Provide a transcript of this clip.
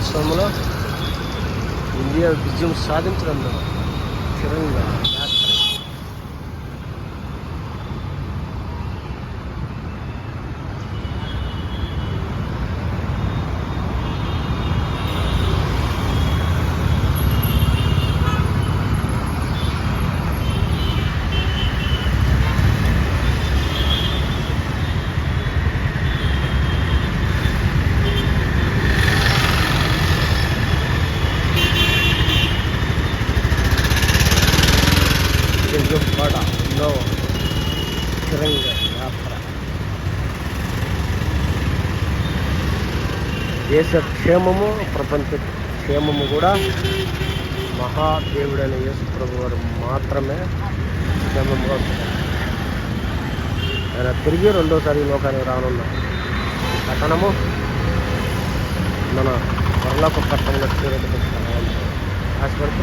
సంవత్సరంలో ఇండియా విజయం సాధించడంలో తిరంగా యాత్ర. విజయవాడలో తిరంగా యాత్ర. దేశ క్షేమము ప్రపంచ క్షేమము కూడా మహాదేవుడైన యేసు ప్రభు వారు మాత్రమే క్షేమముగా ఉంటారు. ఆయన తిరిగి రెండోసారి లోకానికి రానున్న పట్టణము మన పరలోక పట్టణంలో చేరేటప్పుడు ఆశపడుతూ